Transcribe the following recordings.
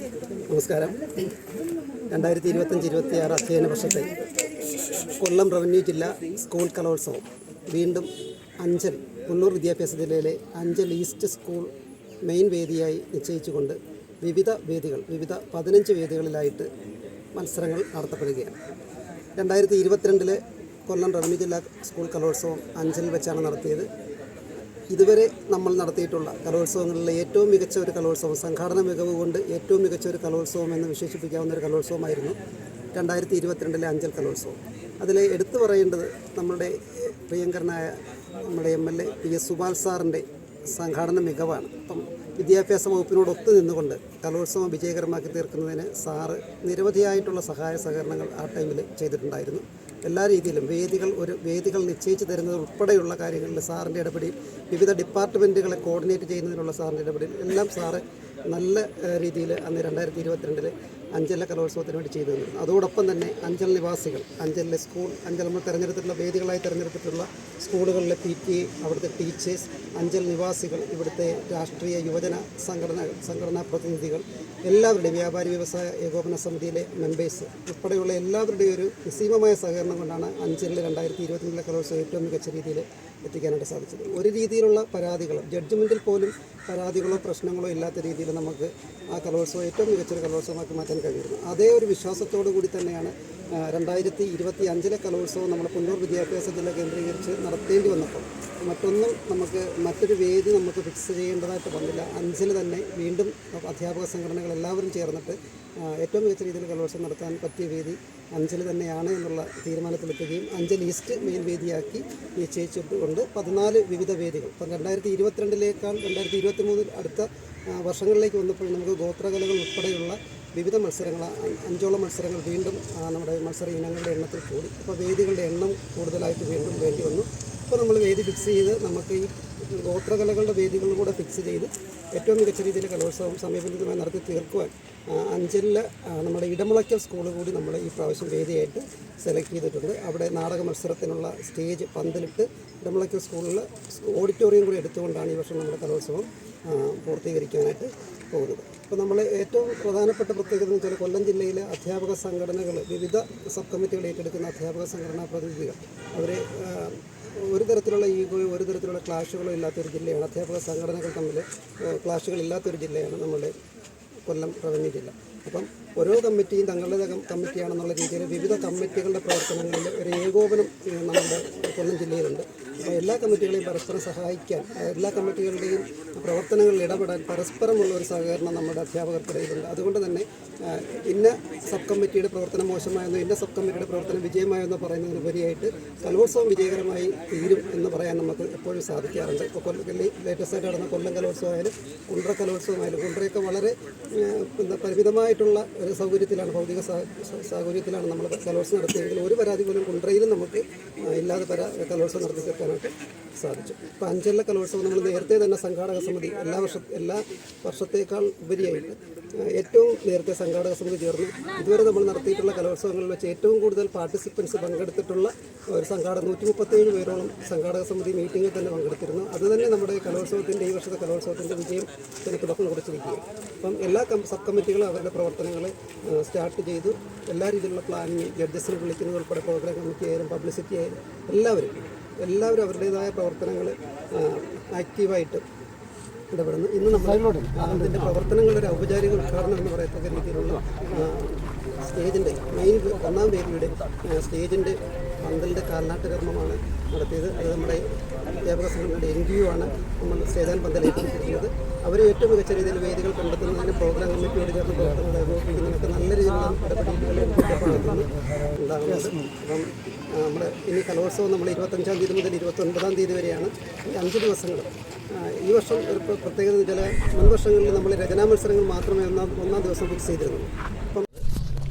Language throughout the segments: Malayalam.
നമസ്കാരം. 2025-26 അധ്യയന വർഷത്തെ കൊല്ലം റവന്യൂ ജില്ലാ സ്കൂൾ കലോത്സവം വീണ്ടും അഞ്ചൽ പുന്നൂർ വിദ്യാഭ്യാസ ജില്ലയിലെ അഞ്ചൽ ഈസ്റ്റ് സ്കൂൾ മെയിൻ വേദിയായി നിശ്ചയിച്ചുകൊണ്ട് വിവിധ 15 വേദികളിലായിട്ട് മത്സരങ്ങൾ നടത്തപ്പെടുകയാണ്. 2022 കൊല്ലം റവന്യൂ ജില്ലാ സ്കൂൾ കലോത്സവം അഞ്ചലിൽ വെച്ചാണ് നടത്തിയത്. ഇതുവരെ നമ്മൾ നടത്തിയിട്ടുള്ള കലോത്സവങ്ങളിലെ ഏറ്റവും മികച്ച ഒരു കലോത്സവം, സംഘാടന മികവ് കൊണ്ട് ഏറ്റവും മികച്ച ഒരു കലോത്സവം എന്ന് വിശേഷിപ്പിക്കാവുന്ന ഒരു കലോത്സവമായിരുന്നു 2022 അഞ്ചൽ കലോത്സവം. അതിൽ എടുത്തു പറയേണ്ടത് നമ്മുടെ പ്രിയങ്കരനായ നമ്മുടെ MLA PS സുബാൽ സാറിൻ്റെ സംഘാടന മികവാണ്. അപ്പം വിദ്യാഭ്യാസ വകുപ്പിനോടൊത്ത് നിന്നുകൊണ്ട് കലോത്സവം വിജയകരമാക്കി തീർക്കുന്നതിന് സാറ് നിരവധിയായിട്ടുള്ള സഹായ സഹകരണങ്ങൾ ആ ടൈമിൽ ചെയ്തിട്ടുണ്ടായിരുന്നു. എല്ലാ രീതിയിലും വേദികൾ നിശ്ചയിച്ച് തരുന്നത് ഉൾപ്പെടെയുള്ള കാര്യങ്ങളിൽ സാറിൻ്റെ ഇടപെടൽ, വിവിധ ഡിപ്പാർട്ട്മെൻറ്റുകളെ കോർഡിനേറ്റ് ചെയ്യുന്നതിനുള്ള സാറിൻ്റെ ഇടപെടൽ എല്ലാം സാറ് നല്ല രീതിയിൽ അന്ന് 2022 അഞ്ചലിലെ കലോത്സവത്തിന് വേണ്ടി ചെയ്തു തന്നു. അതോടൊപ്പം തന്നെ അഞ്ചൽ നിവാസികൾ, അഞ്ചലിലെ സ്കൂൾ, അഞ്ചൽ നമ്മൾ തിരഞ്ഞെടുത്തിട്ടുള്ള വേദികളായി തിരഞ്ഞെടുത്തിട്ടുള്ള സ്കൂളുകളിലെ PTA, അവിടുത്തെ ടീച്ചേഴ്സ്, അഞ്ചൽ നിവാസികൾ, ഇവിടുത്തെ രാഷ്ട്രീയ യുവജന സംഘടനാ പ്രതിനിധികൾ, എല്ലാവരുടെയും വ്യാപാരി വ്യവസായ ഏകോപന സമിതിയിലെ മെമ്പേഴ്സ് ഉൾപ്പെടെയുള്ള എല്ലാവരുടെയും ഒരു നിസ്സീമമായ സഹകരണം കൊണ്ടാണ് അഞ്ചലിൽ 2022 കലോത്സവം ഏറ്റവും മികച്ച രീതിയിൽ എത്തിക്കാനായിട്ട് സാധിച്ചത്. ഒരു രീതിയിലുള്ള പരാതികളോ ജഡ്ജ്മെൻറ്റിൽ പോലും പരാതികളോ പ്രശ്നങ്ങളോ ഇല്ലാത്ത രീതിയിൽ നമുക്ക് ആ കലോത്സവം ഏറ്റവും മികച്ചൊരു കലോത്സവമാക്കി മാറ്റാൻ കഴിയുന്നു. അതേ ഒരു വിശ്വാസത്തോടു കൂടി തന്നെയാണ് 2025 കലോത്സവം നമ്മുടെ പുന്നൂർ വിദ്യാഭ്യാസ ജില്ല കേന്ദ്രീകരിച്ച് നടത്തേണ്ടി വന്നപ്പോൾ മറ്റൊരു വേദി നമുക്ക് ഫിക്സ് ചെയ്യേണ്ടതായിട്ട് വന്നില്ല. അഞ്ചൽ തന്നെ വീണ്ടും അധ്യാപക സംഘടനകൾ എല്ലാവരും ചേർന്നിട്ട് ഏറ്റവും മികച്ച രീതിയിൽ കലോത്സവം നടത്താൻ പറ്റിയ വേദി അഞ്ചൽ തന്നെയാണ് എന്നുള്ള തീരുമാനത്തിലെത്തുകയും അഞ്ചൽ ഈസ്റ്റ് മെയിൻ വേദിയാക്കി നിശ്ചയിച്ചുകൊണ്ട് 14 വിവിധ വേദികൾ, ഇപ്പം 2022 2023 അടുത്ത വർഷങ്ങളിലേക്ക് വന്നപ്പോൾ നമുക്ക് ഗോത്രകലകൾ ഉൾപ്പെടെയുള്ള വിവിധ മത്സരങ്ങൾ, 5ഓളം മത്സരങ്ങൾ വീണ്ടും നമ്മുടെ മത്സര ഇനങ്ങളുടെ എണ്ണത്തിൽ കൂടി. അപ്പോൾ വേദികളുടെ എണ്ണം കൂടുതലായിട്ട് വീണ്ടും വേണ്ടി വന്നു. ഇപ്പോൾ നമ്മൾ വേദി ഫിക്സ് ചെയ്ത് നമുക്ക് ഈ ഗോത്രകലകളുടെ വേദികളും കൂടെ ഫിക്സ് ചെയ്ത് ഏറ്റവും മികച്ച രീതിയിൽ കലോത്സവം സമയബന്ധിതമായി നടത്തി തീർക്കുവാൻ അഞ്ചലിലെ നമ്മുടെ ഇടമുളയ്ക്കൽ സ്കൂൾ കൂടി നമ്മൾ ഈ പ്രാവശ്യം വേദിയായിട്ട് സെലക്ട് ചെയ്തിട്ടുണ്ട്. അവിടെ നാടക മത്സരത്തിനുള്ള സ്റ്റേജ് പന്തലിട്ട് ഇടമുളയ്ക്കൽ സ്കൂളിൽ ഓഡിറ്റോറിയം കൂടി എടുത്തുകൊണ്ടാണ് ഈ വർഷം നമ്മുടെ കലോത്സവം പൂർത്തീകരിക്കാനായിട്ട് പോകുന്നത്. അപ്പോൾ നമ്മൾ ഏറ്റവും പ്രധാനപ്പെട്ട പ്രത്യേകത എന്ന് വെച്ചാൽ കൊല്ലം ജില്ലയിലെ അധ്യാപക സംഘടനകൾ, വിവിധ സബ് കമ്മിറ്റികൾ ഏറ്റെടുക്കുന്ന അധ്യാപക സംഘടനാ പ്രതിനിധികൾ, അവരെ ഒരു തരത്തിലുള്ള ഈഗോയോ ഒരു തരത്തിലുള്ള ക്ലാഷുകളോ ഇല്ലാത്തൊരു ജില്ലയാണ്. അധ്യാപക സംഘടനകൾ തമ്മിൽ ക്ലാഷുകൾ ഇല്ലാത്തൊരു ജില്ലയാണ് നമ്മുടെ കൊല്ലം റവന്യൂ ജില്ല. അപ്പം ഓരോ കമ്മിറ്റിയും തങ്ങളുടെ കമ്മിറ്റിയാണെന്നുള്ള രീതിയിൽ വിവിധ കമ്മിറ്റികളുടെ പ്രവർത്തനങ്ങളിൽ ഒരു ഏകോപനം നമ്മുടെ കൊല്ലം ജില്ലയിലുണ്ട്. അപ്പോൾ എല്ലാ കമ്മിറ്റികളെയും പരസ്പരം സഹായിക്കാൻ, എല്ലാ കമ്മിറ്റികളുടെയും പ്രവർത്തനങ്ങളിൽ ഇടപെടാൻ പരസ്പരമുള്ള ഒരു സഹകരണം നമ്മുടെ അധ്യാപകർക്കിടയിലുണ്ട്. അതുകൊണ്ട് തന്നെ ഇന്ന സബ് കമ്മിറ്റിയുടെ പ്രവർത്തനം മോശമായെന്നോ ഇന്ന സബ് കമ്മിറ്റിയുടെ പ്രവർത്തനം വിജയമായെന്നോ പറയുന്നതിനുപരിയായിട്ട് കലോത്സവം വിജയകരമായി തീരും എന്ന് പറയാൻ നമുക്ക് എപ്പോഴും സാധിക്കാറുണ്ട്. ഇപ്പോൾ ലേറ്റസ്റ്റ് ആയിട്ട് നടന്ന കൊല്ലം കലോത്സവമായാലും കുണ്ട്ര കലോത്സവമായാലും കുണ്ട്രയൊക്കെ വളരെ പരിമിതമായിട്ടുള്ള ഒരു സൗകര്യത്തിലാണ്, ഭൗതിക സാഹചര്യത്തിലാണ് നമ്മൾ കലോത്സവം നടത്തിയെങ്കിൽ ഒരു പരാതി പോലും കുണ്ട്രയിലും നമുക്ക് ഇല്ലാതെ കലോത്സവം നടത്തി തീർക്കാനായിട്ട് സാധിച്ചു. ഇപ്പോൾ അഞ്ചലിലെ കലോത്സവം നമ്മൾ നേരത്തെ തന്നെ സംഘാടക സമിതി എല്ലാ വർഷത്തേക്കാൾ ഉപരിയായിട്ട് ഏറ്റവും നേരത്തെ സംഘാടക സമിതി ചേർന്ന് ഇതുവരെ നമ്മൾ നടത്തിയിട്ടുള്ള കലോത്സവങ്ങളിൽ വെച്ച് ഏറ്റവും കൂടുതൽ പാർട്ടിസിപ്പൻസ് പങ്കെടുത്തിട്ടുള്ള ഒരു 137 പേരോളം സംഘാടക സമിതി മീറ്റിങ്ങിൽ തന്നെ പങ്കെടുത്തിരുന്നു. അതുതന്നെ നമ്മുടെ കലോത്സവത്തിൻ്റെ ഈ വർഷത്തെ കലോത്സവത്തിൻ്റെ വിജയത്തിന് തുടക്കം കുറിച്ചിരിക്കുകയാണ്. അപ്പം എല്ലാ സബ് കമ്മിറ്റികളും അവരുടെ പ്രവർത്തനങ്ങൾ സ്റ്റാർട്ട് ചെയ്തു. എല്ലാ രീതിയിലുള്ള പ്ലാനിങ്, ജഡ്ജസിനെ വിളിക്കുന്നത് ഉൾപ്പെടെ പ്രോഗ്രാം കമ്മിറ്റി ആയാലും പബ്ലിസിറ്റി ആയാലും എല്ലാവരും അവരുടേതായ പ്രവർത്തനങ്ങൾ ആക്റ്റീവായിട്ട് ഇടപെടുന്നു. ഇന്ന് നമ്മൾ അതിൻ്റെ പ്രവർത്തനങ്ങളുടെ ഔപചാരിക ഉദ്ഘാടനം എന്ന് പറയത്തക്ക രീതിയിലുള്ള സ്റ്റേജിൻ്റെ ഒന്നാം വേദിയുടെ സ്റ്റേജിൻ്റെ പന്തലിൻ്റെ കാൽനാട്ട് കർമ്മമാണ് നടത്തിയത്. അത് നമ്മുടെ അധ്യാപക സംഘടനയുടെ NGO ആണ് നമ്മൾ സ്റ്റേജാൻ പന്തൽ ഏൽപ്പിച്ചിരിക്കുന്നത്. അവർ ഏറ്റവും മികച്ച രീതിയിൽ വേദികൾ കണ്ടെത്തുന്നതിന് പ്രോഗ്രാം കമ്മിറ്റിയോട് ചേർന്ന് പ്രവർത്തനങ്ങൾ ഏകോപിപ്പിക്കുന്നതിനൊക്കെ നല്ല രീതിയിലുള്ള ഇടപെടലുകൾ ഉണ്ടാകുന്നത്. അപ്പം നമ്മുടെ ഇനി കലോത്സവം നമ്മൾ 25-ാം തീയതി മുതൽ 29-ാം തീയതി വരെയാണ്. ഈ 5 ദിവസങ്ങൾ. ഈ വർഷം ഒരു പ്രത്യേകത ചില മുൻ വർഷങ്ങളിൽ നമ്മൾ രചനാ മത്സരങ്ങൾ മാത്രമേ ഒന്നാം ദിവസം ഫിക്സ് ചെയ്തിരുന്നു. അപ്പം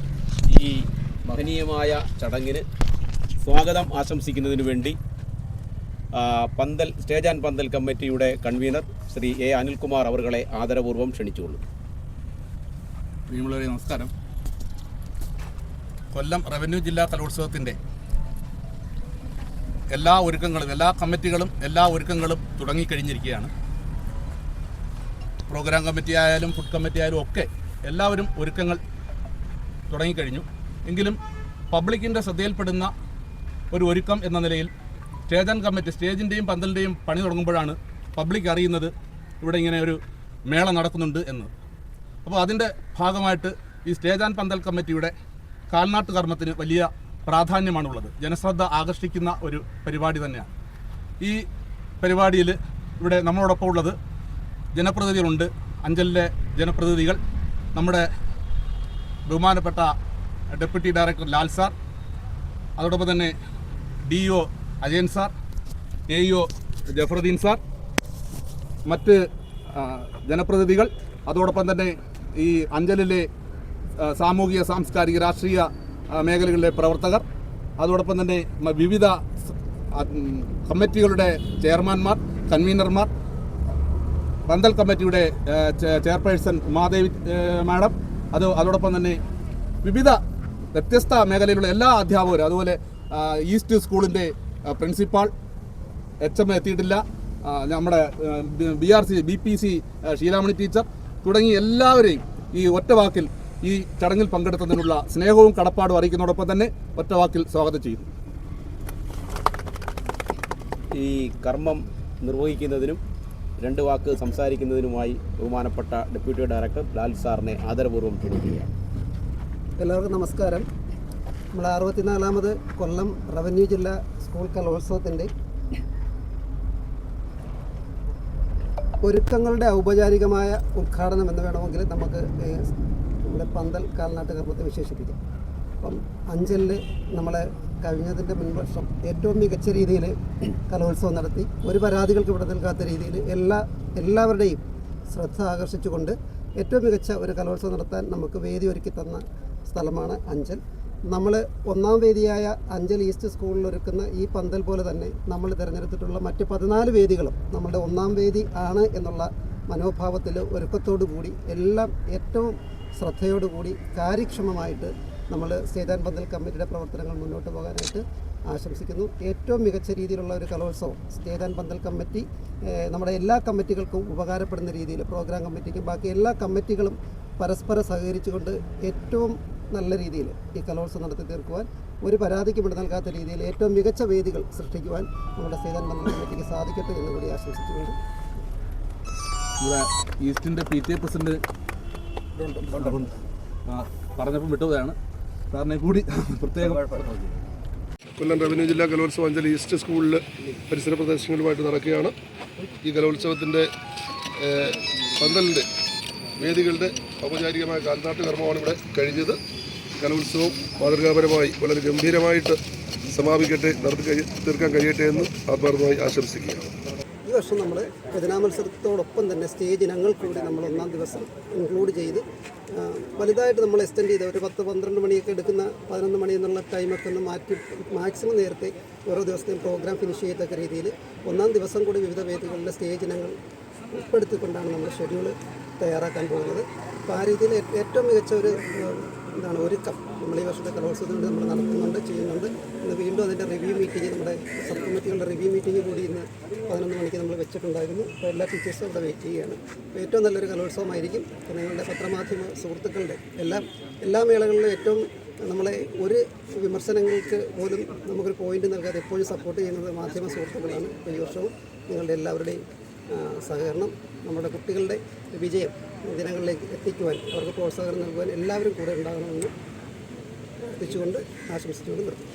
ഈ മഹനീയമായ ചടങ്ങിന് സ്വാഗതം ആശംസിക്കുന്നതിന് വേണ്ടി സ്റ്റേജ് ആൻഡ് പന്തൽ കമ്മിറ്റിയുടെ കൺവീനർ ശ്രീ A. അനിൽകുമാർ അവരുടെ ആദരപൂർവ്വം ക്ഷണിച്ചുകൊള്ളു. പ്രിയമുള്ളവരെ നമസ്കാരം. കൊല്ലം റവന്യൂ ജില്ലാ കലോത്സവത്തിൻ്റെ എല്ലാ കമ്മിറ്റികളും എല്ലാ ഒരുക്കങ്ങളും തുടങ്ങിക്കഴിഞ്ഞിരിക്കുകയാണ്. പ്രോഗ്രാം കമ്മിറ്റി ആയാലും ഫുഡ് കമ്മിറ്റി ആയാലും ഒക്കെ എല്ലാവരും ഒരുക്കങ്ങൾ തുടങ്ങിക്കഴിഞ്ഞു. എങ്കിലും പബ്ലിക്കിൻ്റെ ശ്രദ്ധയിൽപ്പെടുന്ന ഒരു ഒരുക്കം എന്ന നിലയിൽ സ്റ്റേജ് ആൻഡ് കമ്മിറ്റി സ്റ്റേജിൻ്റെയും പന്തലിൻ്റെയും പണി തുടങ്ങുമ്പോഴാണ് പബ്ലിക് അറിയുന്നത് ഇവിടെ ഇങ്ങനെ ഒരു മേള നടക്കുന്നുണ്ട് എന്ന്. അപ്പോൾ അതിൻ്റെ ഭാഗമായിട്ട് ഈ സ്റ്റേജ് ആൻഡ് പന്തൽ കമ്മിറ്റിയുടെ കാൽനാട്ട് കർമ്മത്തിന് വലിയ പ്രാധാന്യമാണുള്ളത്. ജനശ്രദ്ധ ആകർഷിക്കുന്ന ഒരു പരിപാടി തന്നെയാണ്. ഈ പരിപാടിയിൽ ഇവിടെ നമ്മളോടൊപ്പം ഉള്ളത് ജനപ്രതിനിധികളുണ്ട്. അഞ്ചലിലെ ജനപ്രതിനിധികൾ, നമ്മുടെ ബഹുമാനപ്പെട്ട ഡെപ്യൂട്ടി ഡയറക്ടർ ലാൽ സാർ, അതോടൊപ്പം തന്നെ DO Ajayan sir, AEO Jafaruddin sir, മറ്റ് ജനപ്രതിനിധികൾ, അതോടൊപ്പം തന്നെ ഈ അഞ്ചലിലെ സാമൂഹിക സാംസ്കാരിക രാഷ്ട്രീയ മേഖലകളിലെ പ്രവർത്തകർ, അതോടൊപ്പം തന്നെ വിവിധ കമ്മിറ്റികളുടെ ചെയർമാൻമാർ, കൺവീനർമാർ, പന്തൽ കമ്മിറ്റിയുടെ ചെയർപേഴ്സൺ ഉമാദേവി മാഡം, അതോടൊപ്പം തന്നെ വിവിധ വ്യത്യസ്ത മേഖലയിലുള്ള എല്ലാ അധ്യാപകരും, അതുപോലെ ഈസ്റ്റ് സ്കൂളിൻ്റെ പ്രിൻസിപ്പാൾ, HM എത്തിയിട്ടില്ല, നമ്മുടെ BPC ഷീലാമണി ടീച്ചർ തുടങ്ങി എല്ലാവരെയും ഈ ഒറ്റവാക്കിൽ ഈ ചടങ്ങിൽ പങ്കെടുത്തതിനുള്ള സ്നേഹവും കടപ്പാടും അറിയിക്കുന്നതോടൊപ്പം തന്നെ ഒറ്റവാക്കിൽ സ്വാഗതം ചെയ്യുന്നു. ഈ കർമ്മം നിർവഹിക്കുന്നതിനും 2 വാക്ക് സംസാരിക്കുന്നതിനുമായി ബഹുമാനപ്പെട്ട ഡെപ്യൂട്ടി ഡയറക്ടർ ലാൽ സാറിനെ ആദരപൂർവ്വം ക്ഷണിക്കുകയാണ്. എല്ലാവർക്കും നമസ്കാരം. നമ്മൾ 64ാമത് കൊല്ലം റവന്യൂ ജില്ലാ സ്കൂൾ കലോത്സവത്തിൻ്റെ ഒരുക്കങ്ങളുടെ ഔപചാരികമായ ഉദ്ഘാടനം എന്ന് വേണമെങ്കിൽ നമുക്ക് നമ്മുടെ പന്തൽ കാൽനാട്ട് കർമ്മത്തെ വിശേഷിപ്പിക്കാം. അപ്പം അഞ്ചലിൽ നമ്മളെ കഴിഞ്ഞതിൻ്റെ മുൻവർഷം ഏറ്റവും മികച്ച രീതിയിൽ കലോത്സവം നടത്തി, ഒരു പരാതികൾക്ക് ഇവിടെ നിൽക്കാത്ത രീതിയിൽ എല്ലാവരുടെയും ശ്രദ്ധ ആകർഷിച്ചുകൊണ്ട് ഏറ്റവും മികച്ച ഒരു കലോത്സവം നടത്താൻ നമുക്ക് വേദി ഒരുക്കി തന്ന സ്ഥലമാണ് അഞ്ചൽ. നമ്മൾ 1ാം വേദിയായ അഞ്ചൽ ഈസ്റ്റ് സ്കൂളിൽ ഒരുക്കുന്ന ഈ പന്തൽ പോലെ തന്നെ നമ്മൾ തിരഞ്ഞെടുത്തിട്ടുള്ള മറ്റ് 14 വേദികളും നമ്മളുടെ 1ാം വേദി ആണ് എന്നുള്ള മനോഭാവത്തിൽ ഒരുക്കത്തോടു കൂടി എല്ലാം ഏറ്റവും ശ്രദ്ധയോടുകൂടി കാര്യക്ഷമമായിട്ട് നമ്മൾ സ്റ്റേജ് ആൻഡ് പന്തൽ കമ്മിറ്റിയുടെ പ്രവർത്തനങ്ങൾ മുന്നോട്ട് പോകാനായിട്ട് ആശംസിക്കുന്നു. ഏറ്റവും മികച്ച രീതിയിലുള്ള ഒരു കലോത്സവം സ്റ്റേജ് ആൻഡ് പന്തൽ കമ്മിറ്റി നമ്മുടെ എല്ലാ കമ്മിറ്റികൾക്കും ഉപകാരപ്പെടുന്ന രീതിയിൽ, പ്രോഗ്രാം കമ്മിറ്റിക്കും ബാക്കി എല്ലാ കമ്മിറ്റികളും പരസ്പരം സഹകരിച്ചുകൊണ്ട് ഏറ്റവും നല്ല രീതിയിൽ ഈ കലോത്സവം നടത്തി തീർക്കുവാൻ, ഒരു പരാതിക്ക് ഇവിടെ നൽകാത്ത രീതിയിൽ ഏറ്റവും മികച്ച വേദികൾ സൃഷ്ടിക്കുവാൻ നമ്മുടെ സ്റ്റേജ് ആൻഡ് പന്തൽ കമ്മിറ്റിക്ക് സാധിക്കട്ടെ എന്ന് കൂടി ആശംസിച്ചുകൊണ്ട് ഇവിടെ ഈസ്റ്റിൻ്റെ PTA പ്രസിഡന്റ് പറഞ്ഞപ്പോൾ വിട്ടുപോയാണ്. സാറിനെ കൂടി പ്രത്യേകം. കൊല്ലം റവന്യൂ ജില്ലാ കലോത്സവം അഞ്ചൽ ഈസ്റ്റ് സ്കൂളിൽ പരിസര പ്രദേശങ്ങളുമായിട്ട് നടക്കുകയാണ്. ഈ കലോത്സവത്തിൻ്റെ പന്തലിൻ്റെ വേദികളുടെ ഔപചാരികമായ കാൽനാട്ട് കർമ്മമാണ് ഇവിടെ കഴിഞ്ഞത്. കലോത്സവം മാതൃകാപരമായി വളരെ ഗംഭീരമായിട്ട് സമാപിക്കട്ടെ, നടത്തി തീർക്കാൻ കഴിയട്ടെ എന്ന് ആത്മാർത്ഥമായി ആശംസിക്കുകയാണ്. ഈ വർഷം നമ്മൾ രചനാമത്സരത്തോടൊപ്പം തന്നെ സ്റ്റേജ് ഇനങ്ങൾ കൂടി നമ്മൾ 1ാം ദിവസം ഇൻക്ലൂഡ് ചെയ്ത് വലുതായിട്ട് നമ്മൾ എക്സ്റ്റെൻഡ് ചെയ്ത് ഒരു 10-12 മണിയൊക്കെ എടുക്കുന്ന 11 മണി എന്നുള്ള ടൈമൊക്കെ ഒന്ന് മാറ്റി മാക്സിമം നേരത്തെ ഓരോ ദിവസത്തെയും പ്രോഗ്രാം ഫിനിഷ് ചെയ്യത്തക്ക രീതിയിൽ 1ാം ദിവസം കൂടി വിവിധ വേദികളിലെ സ്റ്റേജ് ഇനങ്ങൾ ഉൾപ്പെടുത്തിക്കൊണ്ടാണ് നമ്മൾ ഷെഡ്യൂൾ തയ്യാറാക്കാൻ പോകുന്നത്. അപ്പോൾ ആ രീതിയിൽ ഏറ്റവും മികച്ച ഒരു ഒരുക്കം നമ്മൾ ഈ വർഷത്തെ കലോത്സവത്തിനുവേണ്ടി നമ്മൾ നടത്തുന്നുണ്ട്, ചെയ്യുന്നുണ്ട്. ഇന്ന് വീണ്ടും അതിൻ്റെ റിവ്യൂ മീറ്റിംഗ്, നമ്മുടെ സബ് കമ്മിറ്റികളുടെ റിവ്യൂ മീറ്റിംഗ് കൂടി ഇന്ന് 11 മണിക്ക് നമ്മൾ വെച്ചിട്ടുണ്ടായിരുന്നു. അപ്പോൾ എല്ലാ ടീച്ചേഴ്സും ഇവിടെ വെയിറ്റ് ചെയ്യുകയാണ്. അപ്പോൾ ഏറ്റവും നല്ലൊരു കലോത്സവമായിരിക്കും. അപ്പോൾ നിങ്ങളുടെ പത്രമാധ്യമ സുഹൃത്തുക്കളുടെ എല്ലാ മേളകളിലും ഏറ്റവും നമ്മളെ ഒരു വിമർശനങ്ങൾക്ക് പോലും നമുക്കൊരു പോയിന്റ് നൽകാതെ എപ്പോഴും സപ്പോർട്ട് ചെയ്യുന്നത് മാധ്യമ സുഹൃത്തുക്കളാണ്. അപ്പോൾ ഈ വർഷവും നിങ്ങളുടെ എല്ലാവരുടെയും സഹകരണം നമ്മുടെ കുട്ടികളുടെ വിജയം ജനങ്ങളിലേക്ക് എത്തിക്കുവാൻ, അവർക്ക് പ്രോത്സാഹനം നൽകുവാൻ എല്ലാവരും കൂടെ ഉണ്ടാകണമെന്ന് പ്രാർത്ഥിച്ചുകൊണ്ട് ആശംസിച്ചുകൊണ്ട് നിർത്തും.